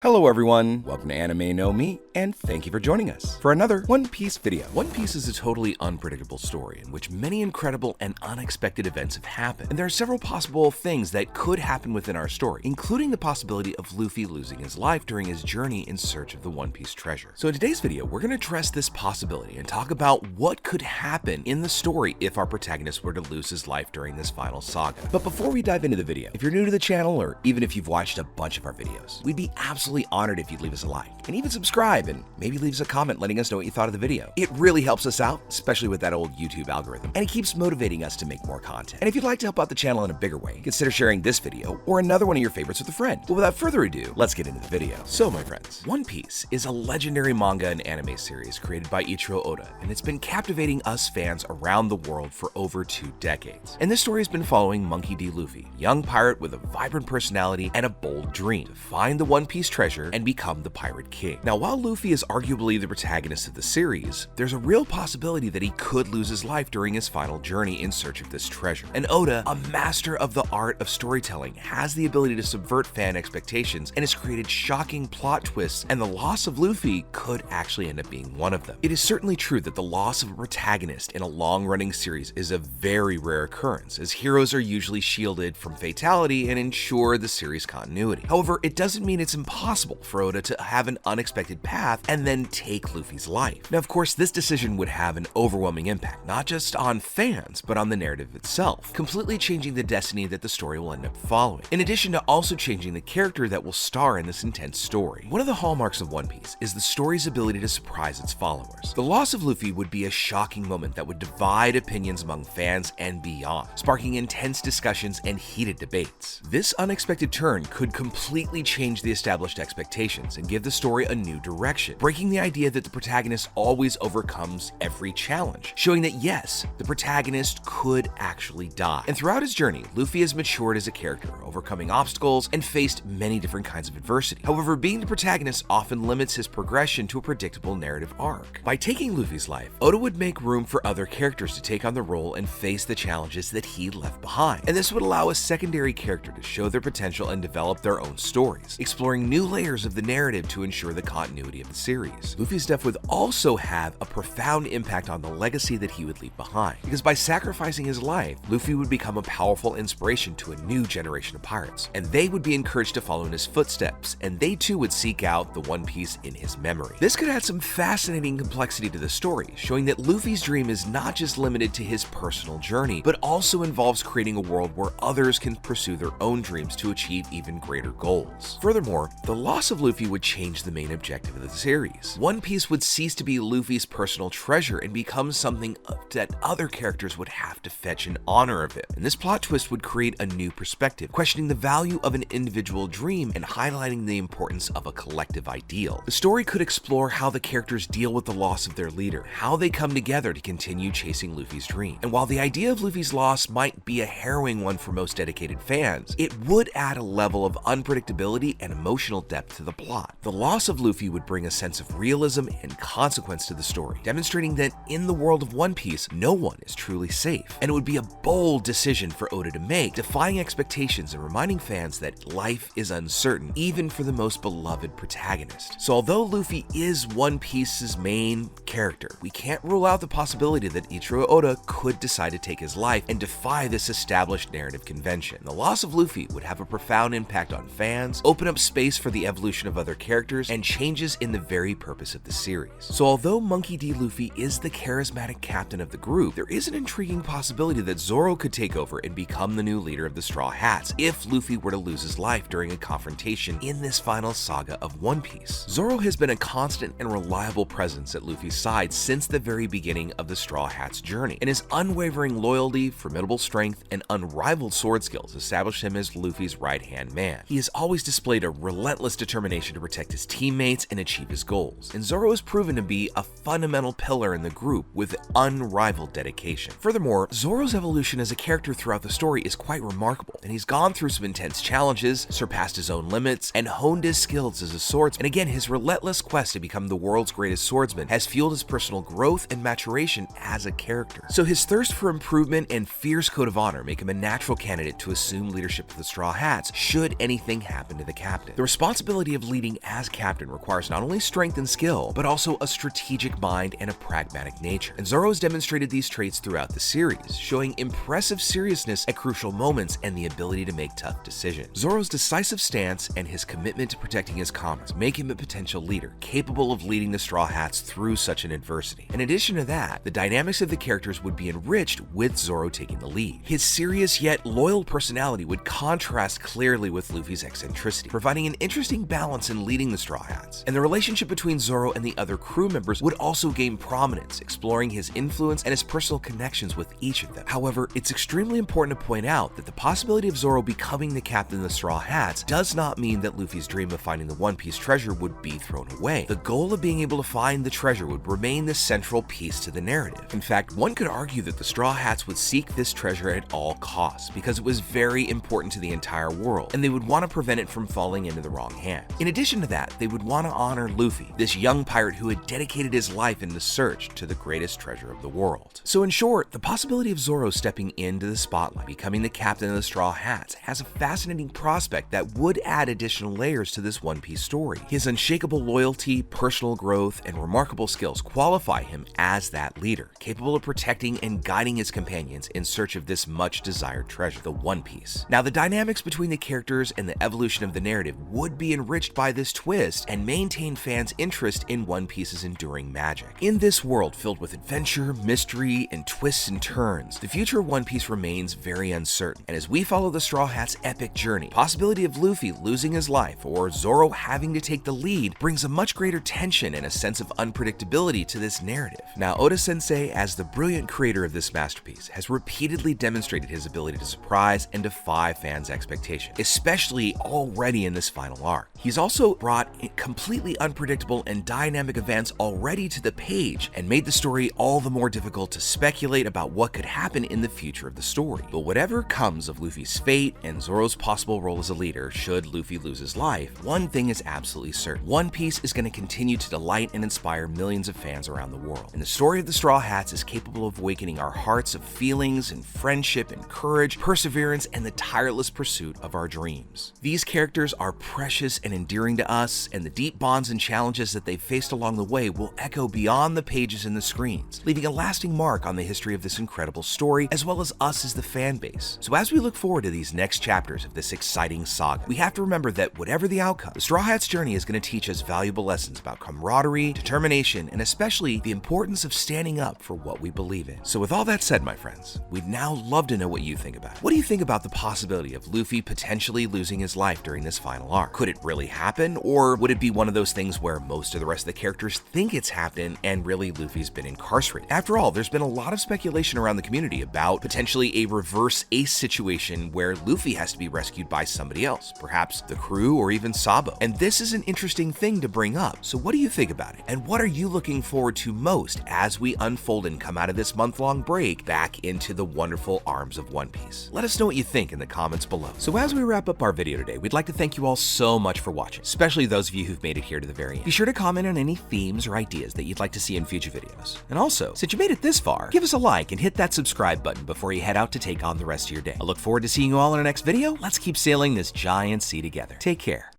Hello everyone, welcome to Anime No Me, and thank you for joining us for another One Piece video. One Piece is a totally unpredictable story in which many incredible and unexpected events have happened, and there are several possible things that could happen within our story, including the possibility of Luffy losing his life during his journey in search of the One Piece treasure. So in today's video, we're going to address this possibility and talk about what could happen in the story if our protagonist were to lose his life during this final saga. But before we dive into the video, if you're new to the channel, or even if you've watched a bunch of our videos, we'd be absolutely honored if you'd leave us a like and even subscribe and maybe leave us a comment letting us know what you thought of the video. It really helps us out, especially with that old YouTube algorithm, and it keeps motivating us to make more content. And if you'd like to help out the channel in a bigger way, consider sharing this video or another one of your favorites with a friend. But without further ado, let's get into the video. So my friends, One Piece is a legendary manga and anime series created by Ichiro Oda, and it's been captivating us fans around the world for over 2 decades. And this story has been following Monkey D. Luffy, a young pirate with a vibrant personality and a bold dream to find the One Piece treasure and become the Pirate King. Now, while Luffy is arguably the protagonist of the series, there's a real possibility that he could lose his life during his final journey in search of this treasure. And Oda, a master of the art of storytelling, has the ability to subvert fan expectations and has created shocking plot twists, and the loss of Luffy could actually end up being one of them. It is certainly true that the loss of a protagonist in a long-running series is a very rare occurrence, as heroes are usually shielded from fatality and ensure the series continuity. However, it doesn't mean it's impossible for Oda to have an unexpected path and then take Luffy's life. Now, of course, this decision would have an overwhelming impact, not just on fans, but on the narrative itself, completely changing the destiny that the story will end up following, in addition to also changing the character that will star in this intense story. One of the hallmarks of One Piece is the story's ability to surprise its followers. The loss of Luffy would be a shocking moment that would divide opinions among fans and beyond, sparking intense discussions and heated debates. This unexpected turn could completely change the established expectations and give the story a new direction, breaking the idea that the protagonist always overcomes every challenge, showing that yes, the protagonist could actually die. And throughout his journey, Luffy has matured as a character, overcoming obstacles and faced many different kinds of adversity. However, being the protagonist often limits his progression to a predictable narrative arc. By taking Luffy's life, Oda would make room for other characters to take on the role and face the challenges that he left behind. And this would allow a secondary character to show their potential and develop their own stories, exploring new layers of the narrative to ensure the continuity of the series. Luffy's death would also have a profound impact on the legacy that he would leave behind, because by sacrificing his life, Luffy would become a powerful inspiration to a new generation of pirates, and they would be encouraged to follow in his footsteps, and they too would seek out the One Piece in his memory. This could add some fascinating complexity to the story, showing that Luffy's dream is not just limited to his personal journey, but also involves creating a world where others can pursue their own dreams to achieve even greater goals. Furthermore, the loss of Luffy would change the main objective of the series. One Piece would cease to be Luffy's personal treasure and become something that other characters would have to fetch in honor of him. And this plot twist would create a new perspective, questioning the value of an individual dream and highlighting the importance of a collective ideal. The story could explore how the characters deal with the loss of their leader, how they come together to continue chasing Luffy's dream. And while the idea of Luffy's loss might be a harrowing one for most dedicated fans, it would add a level of unpredictability and emotional depth to the plot. The loss of Luffy would bring a sense of realism and consequence to the story, demonstrating that in the world of One Piece, no one is truly safe. And it would be a bold decision for Oda to make, defying expectations and reminding fans that life is uncertain, even for the most beloved protagonist. So although Luffy is One Piece's main character, we can't rule out the possibility that Ichiro Oda could decide to take his life and defy this established narrative convention. The loss of Luffy would have a profound impact on fans, open up space for the evolution of other characters, and changes in the very purpose of the series. So although Monkey D. Luffy is the charismatic captain of the group, there is an intriguing possibility that Zoro could take over and become the new leader of the Straw Hats if Luffy were to lose his life during a confrontation in this final saga of One Piece. Zoro has been a constant and reliable presence at Luffy's side since the very beginning of the Straw Hats' journey, and his unwavering loyalty, formidable strength, and unrivaled sword skills established him as Luffy's right-hand man. He has always displayed a relentless determination to protect his teammates and achieve his goals. And Zoro is proven to be a fundamental pillar in the group with unrivaled dedication. Furthermore, Zoro's evolution as a character throughout the story is quite remarkable, and he's gone through some intense challenges, surpassed his own limits, and honed his skills as a swordsman. And again, his relentless quest to become the world's greatest swordsman has fueled his personal growth and maturation as a character. So his thirst for improvement and fierce code of honor make him a natural candidate to assume leadership of the Straw Hats should anything happen to the captain. The responsibility of leading as captain requires not only strength and skill, but also a strategic mind and a pragmatic nature. And Zoro has demonstrated these traits throughout the series, showing impressive seriousness at crucial moments and the ability to make tough decisions. Zoro's decisive stance and his commitment to protecting his comrades make him a potential leader, capable of leading the Straw Hats through such an adversity. In addition to that, the dynamics of the characters would be enriched with Zoro taking the lead. His serious yet loyal personality would contrast clearly with Luffy's eccentricity, providing an interesting balance in leading the Straw Hats. And the relationship between Zoro and the other crew members would also gain prominence, exploring his influence and his personal connections with each of them. However, it's extremely important to point out that the possibility of Zoro becoming the captain of the Straw Hats does not mean that Luffy's dream of finding the One Piece treasure would be thrown away. The goal of being able to find the treasure would remain the central piece to the narrative. In fact, one could argue that the Straw Hats would seek this treasure at all costs because it was very important to the entire world, and they would want to prevent it from falling into the wrong hands. In addition to that, they would want to honor Luffy, this young pirate who had dedicated his life in the search to the greatest treasure of the world. So in short, the possibility of Zoro stepping into the spotlight, becoming the captain of the Straw Hats, has a fascinating prospect that would add additional layers to this One Piece story. His unshakable loyalty, personal growth, and remarkable skills qualify him as that leader, capable of protecting and guiding his companions in search of this much-desired treasure, the One Piece. Now, the dynamics between the characters and the evolution of the narrative would be enriched by this twist and maintain fans' interest in One Piece's enduring magic. In this world filled with adventure, mystery, and twists and turns, the future of One Piece remains very uncertain, and as we follow the Straw Hats' epic journey, the possibility of Luffy losing his life or Zoro having to take the lead brings a much greater tension and a sense of unpredictability to this narrative. Now, Oda-sensei, as the brilliant creator of this masterpiece, has repeatedly demonstrated his ability to surprise and defy fans' expectations, especially already in this final arc. He's also brought completely unpredictable and dynamic events already to the page and made the story all the more difficult to speculate about what could happen in the future of the story. But whatever comes of Luffy's fate and Zoro's possible role as a leader should Luffy lose his life, one thing is absolutely certain. One Piece is going to continue to delight and inspire millions of fans around the world. And the story of the Straw Hats is capable of awakening our hearts of feelings and friendship and courage, perseverance, and the tireless pursuit of our dreams. These characters are precious and endearing to us, and the deep bonds and challenges that they've faced along the way will echo beyond the pages and the screens, leaving a lasting mark on the history of this incredible story, as well as us as the fan base. So as we look forward to these next chapters of this exciting saga, we have to remember that whatever the outcome, the Straw Hats' journey is going to teach us valuable lessons about camaraderie, determination, and especially the importance of standing up for what we believe in. So with all that said, my friends, we'd now love to know what you think about it. What do you think about the possibility of Luffy potentially losing his life during this final arc? Could it really happen, or would it be one of those things where most of the rest of the characters think it's happened and really Luffy's been incarcerated? After all, there's been a lot of speculation around the community about potentially a reverse Ace situation where Luffy has to be rescued by somebody else, perhaps the crew or even Sabo. And this is an interesting thing to bring up. So what do you think about it? And what are you looking forward to most as we unfold and come out of this month-long break back into the wonderful arms of One Piece? Let us know what you think in the comments below. So as we wrap up our video today, we'd like to thank you all so much for watching, especially those of you who've made it here to the very end. Be sure to comment on any themes or ideas that you'd like to see in future videos. And also, since you made it this far, give us a like and hit that subscribe button before you head out to take on the rest of your day. I look forward to seeing you all in our next video. Let's keep sailing this giant sea together. Take care.